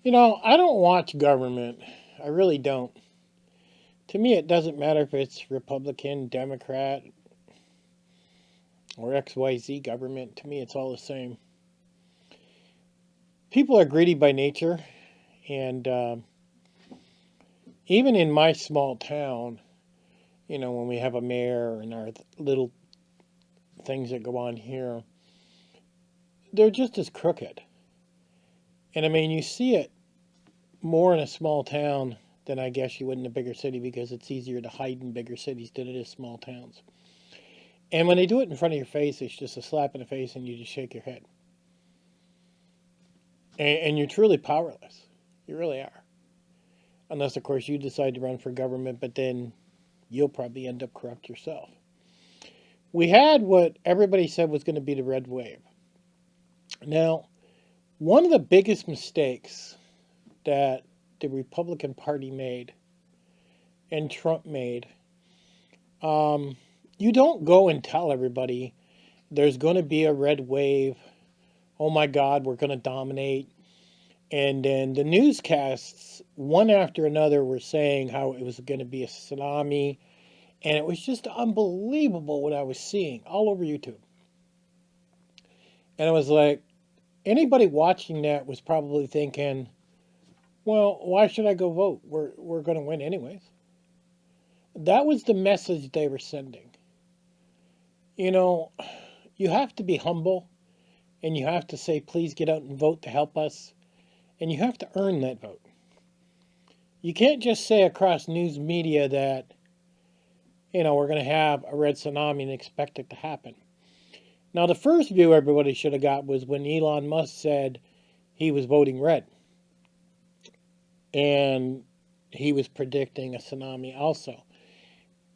I don't watch government. I really don't. To me, it doesn't matter if it's Republican, Democrat, or XYZ government. To me, it's all the same. People are greedy by nature, and even in my small town, when we have a mayor and our little things that go on here, they're just as crooked. And I mean, you see it more in a small town than I guess you would in a bigger city because it's easier to hide in bigger cities than it is small towns. And when they do it in front of your face, it's just a slap in the face and you just shake your head. And you're truly powerless. You really are. Unless, of course, you decide to run for government, but then you'll probably end up corrupt yourself. We had what everybody said was going to be the red wave. Now, one of the biggest mistakes that the Republican Party made and Trump made, you don't go and tell everybody there's going to be a red wave. Oh my God, we're going to dominate. And then the newscasts, one after another, were saying how it was going to be a tsunami. And it was just unbelievable what I was seeing all over YouTube. And I was like, anybody watching that was probably thinking, well, why should I go vote? We're going to win anyways. That was the message they were sending. You know, you have to be humble and you have to say, please get out and vote to help us. And you have to earn that vote. You can't just say across news media that, we're going to have a red tsunami and expect it to happen. Now, the first view everybody should have got was when Elon Musk said he was voting red. And he was predicting a tsunami also.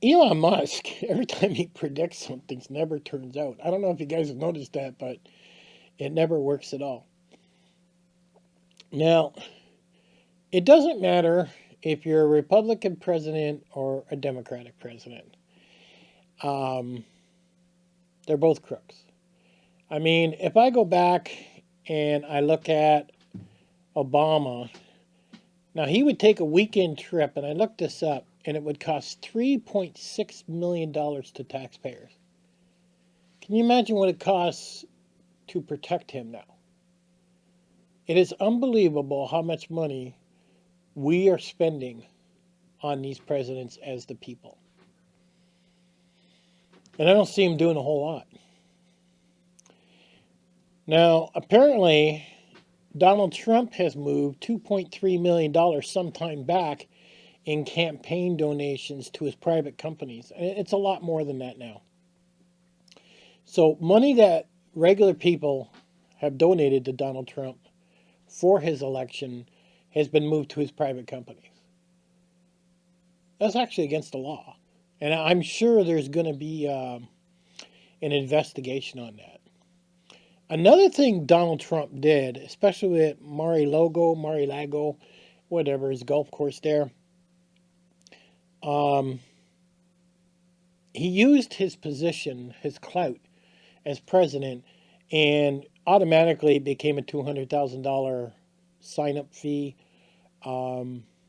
Elon Musk, every time he predicts something, never turns out. I don't know if you guys have noticed that, but it never works at all. Now, it doesn't matter if you're a Republican president or a Democratic president. They're both crooks. I mean, if I go back and I look at Obama, now he would take a weekend trip, and I looked this up, and it would cost $3.6 million to taxpayers. Can you imagine what it costs to protect him now? It is unbelievable how much money we are spending on these presidents as the people. And I don't see him doing a whole lot. Now, apparently, Donald Trump has moved $2.3 million sometime back in campaign donations to his private companies. And it's a lot more than that now. So, money that regular people have donated to Donald Trump for his election has been moved to his private companies. That's actually against the law. And I'm sure there's going to be an investigation on that. Another thing Donald Trump did, especially at Mar-a-Lago, whatever, his golf course there, he used his position, his clout as president, and automatically became a $200,000 sign-up fee.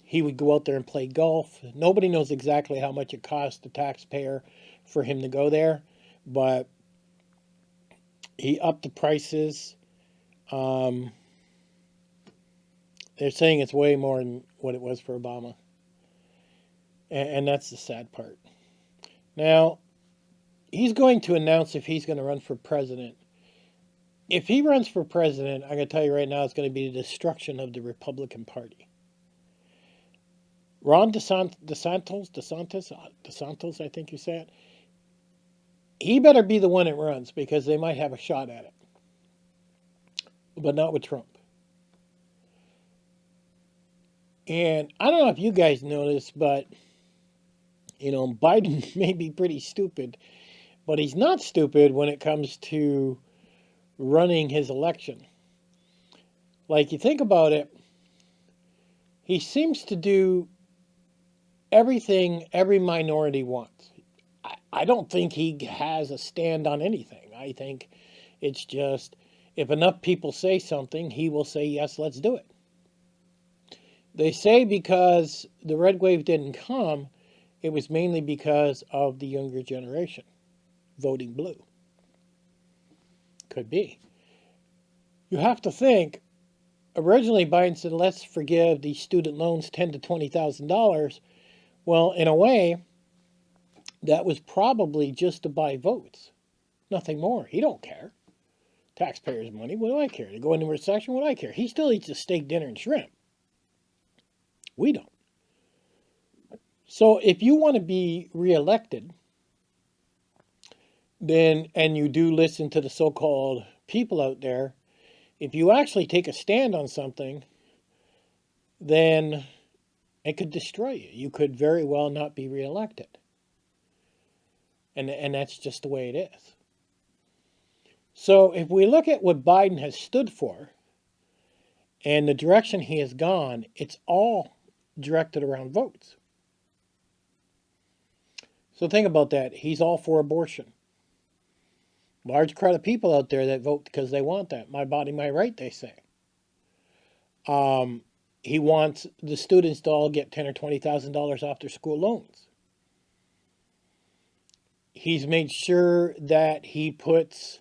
He would go out there and play golf. Nobody knows exactly how much it cost the taxpayer for him to go there, but he upped the prices. They're saying it's way more than what it was for Obama. And that's the sad part. Now, he's going to announce if he's going to run for president. If he runs for president, I'm going to tell you right now, it's going to be the destruction of the Republican Party. Ron DeSantis, I think you said, he better be the one that runs because they might have a shot at it. But not with Trump. And I don't know if you guys noticed, but, Biden may be pretty stupid, but he's not stupid when it comes to running his election. Like, you think about it, he seems to do everything every minority wants. I don't think he has a stand on anything. I think it's just if enough people say something, he will say, yes, let's do it. They say because the red wave didn't come, it was mainly because of the younger generation voting blue. Could be. You have to think. Originally, Biden said, "Let's forgive these student loans, $10,000 to $20,000." Well, in a way, that was probably just to buy votes, nothing more. He don't care. Taxpayers' money. What do I care? To go into recession. What do I care? He still eats a steak dinner and shrimp. We don't. So if you want to be reelected, then and you do listen to the so-called people out there, if you actually take a stand on something, then it could destroy you. You could very well not be reelected. And that's just the way it is. So if we look at what Biden has stood for and the direction he has gone, it's all directed around votes. So think about that. He's all for abortion. Large crowd of people out there that vote because they want that. My body, my right, they say. Um, he wants the students to all get $10,000 or $20,000 off their school loans. He's made sure that he puts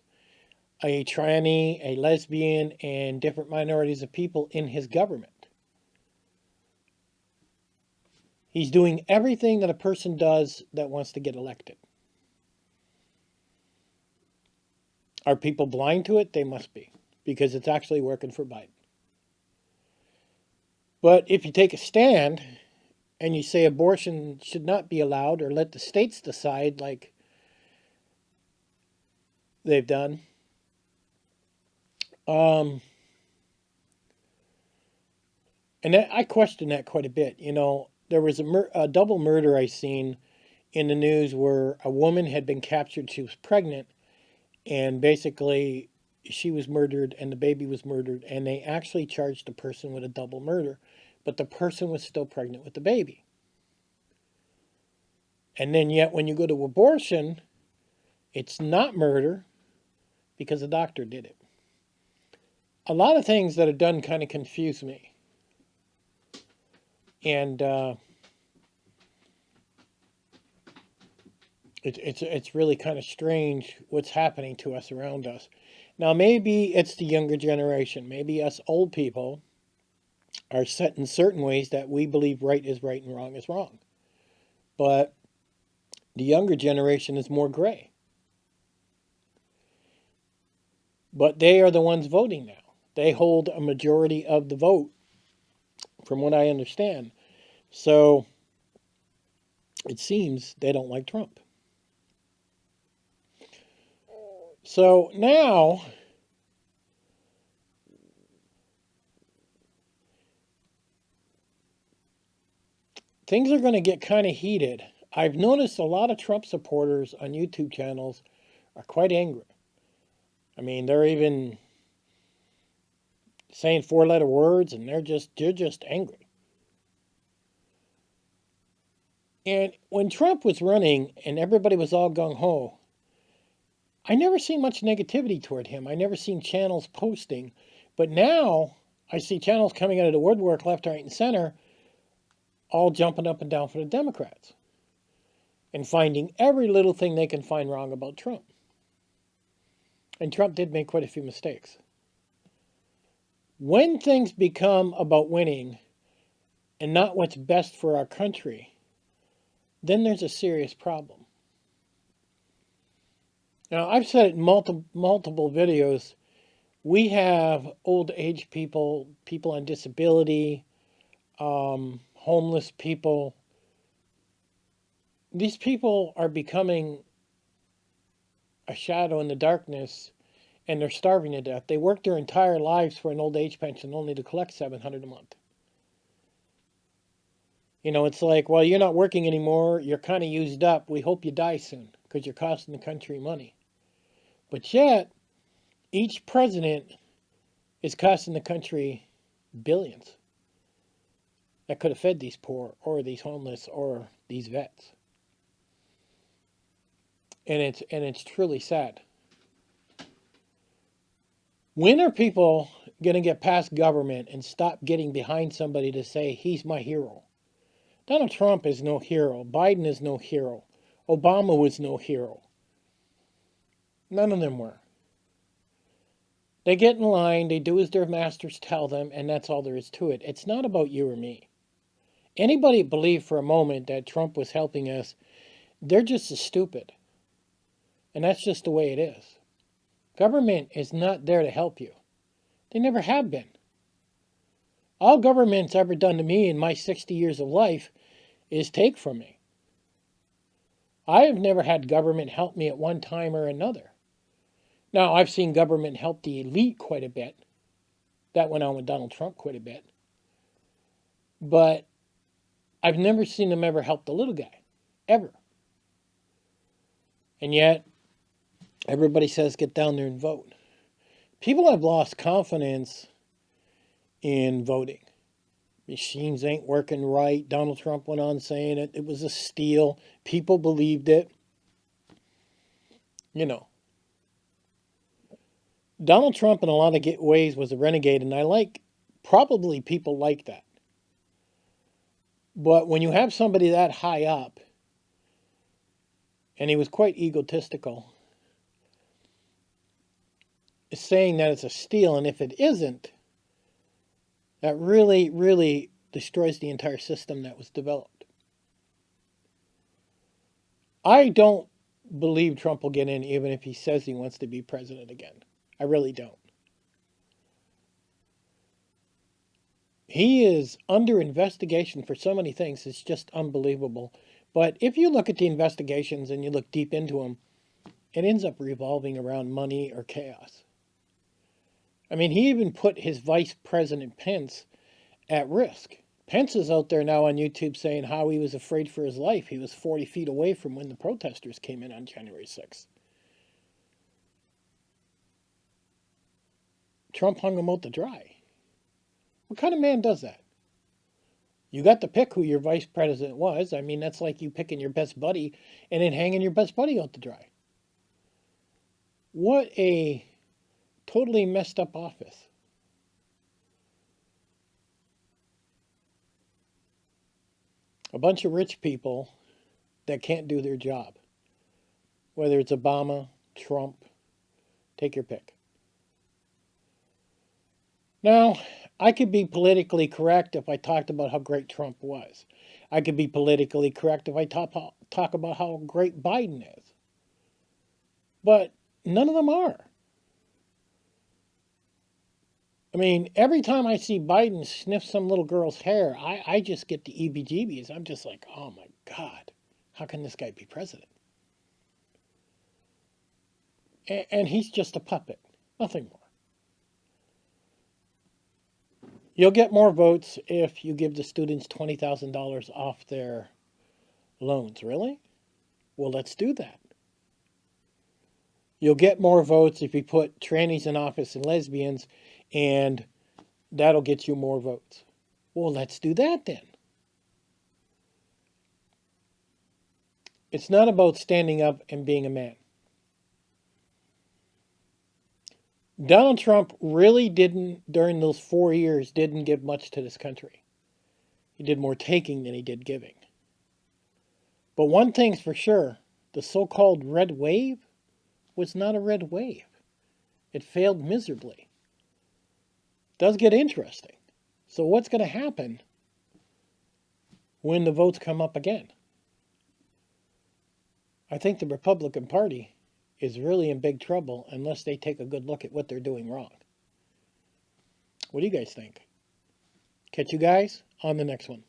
a tranny, a lesbian, and different minorities of people in his government. He's doing everything that a person does that wants to get elected. Are people blind to it? They must be, because it's actually working for Biden. But if you take a stand and you say abortion should not be allowed or let the states decide like they've done, and I question that quite a bit. You know, there was a double murder I seen in the news where a woman had been captured. She was pregnant, and basically she was murdered and the baby was murdered, and they actually charged the person with a double murder, but the person was still pregnant with the baby. And then yet when you go to abortion, it's not murder because the doctor did it. A lot of things that are done kind of confuse me. And it's really kind of strange what's happening to us around us. Now, maybe it's the younger generation. Maybe us old people are set in certain ways that we believe right is right and wrong is wrong. But the younger generation is more gray. But they are the ones voting now. They hold a majority of the vote, from what I understand. So it seems they don't like Trump. So now things are going to get kind of heated. I've noticed a lot of Trump supporters on YouTube channels are quite angry. I mean, they're even saying four-letter words, and they're just angry. And when Trump was running and everybody was all gung-ho, I never seen much negativity toward him. I never seen channels posting. But now I see channels coming out of the woodwork left, right, and center, all jumping up and down for the Democrats and finding every little thing they can find wrong about Trump. And Trump did make quite a few mistakes. When things become about winning and not what's best for our country, then there's a serious problem. Now, I've said it in multiple videos. We have old age people, people on disability, homeless people. These people are becoming a shadow in the darkness, and they're starving to death. They work their entire lives for an old age pension only to collect $700 a month. You know, it's like, well, you're not working anymore. You're kind of used up. We hope you die soon because you're costing the country money. But yet, each president is costing the country billions that could have fed these poor or these homeless or these vets. And it's truly sad. When are people going to get past government and stop getting behind somebody to say, he's my hero. Donald Trump is no hero. Biden is no hero. Obama was no hero. None of them were. They get in line, they do as their masters tell them, and that's all there is to it. It's not about you or me. Anybody believe for a moment that Trump was helping us, they're just as stupid. And that's just the way it is. Government is not there to help you. They never have been. All government's ever done to me in my 60 years of life is take from me. I have never had government help me at one time or another. Now, I've seen government help the elite quite a bit. That went on with Donald Trump quite a bit. But I've never seen them ever help the little guy. Ever. And yet, everybody says get down there and vote. People have lost confidence in voting. Machines ain't working right. Donald Trump went on saying it was a steal. People believed it. You know. Donald Trump in a lot of ways was a renegade, and probably people like that. But when you have somebody that high up, and he was quite egotistical, saying that it's a steal, and if it isn't, that really, really destroys the entire system that was developed. I don't believe Trump will get in even if he says he wants to be president again. I really don't. He is under investigation for so many things. It's just unbelievable. But if you look at the investigations and you look deep into them, it ends up revolving around money or chaos. I mean, he even put his Vice President Pence at risk. Pence is out there now on YouTube saying how he was afraid for his life. He was 40 feet away from when the protesters came in on January 6th. Trump hung him out to dry. What kind of man does that? You got to pick who your vice president was. I mean, that's like you picking your best buddy and then hanging your best buddy out to dry. What a totally messed up office. A bunch of rich people that can't do their job. Whether it's Obama, Trump, take your pick. Now, I could be politically correct if I talked about how great Trump was. I could be politically correct if I talk about how great Biden is. But none of them are. I mean, every time I see Biden sniff some little girl's hair, I just get the EBGBs. I'm just like, oh my God, how can this guy be president? And he's just a puppet, nothing more. You'll get more votes if you give the students $20,000 off their loans. Really? Well, let's do that. You'll get more votes if you put trannies in office and lesbians, and that'll get you more votes. Well, let's do that then. It's not about standing up and being a man. Donald Trump really didn't, during those 4 years, didn't give much to this country. He did more taking than he did giving. But one thing's for sure, the so-called red wave was not a red wave. It failed miserably. It does get interesting. So what's going to happen when the votes come up again? I think the Republican Party is really in big trouble unless they take a good look at what they're doing wrong. What do you guys think? Catch you guys on the next one.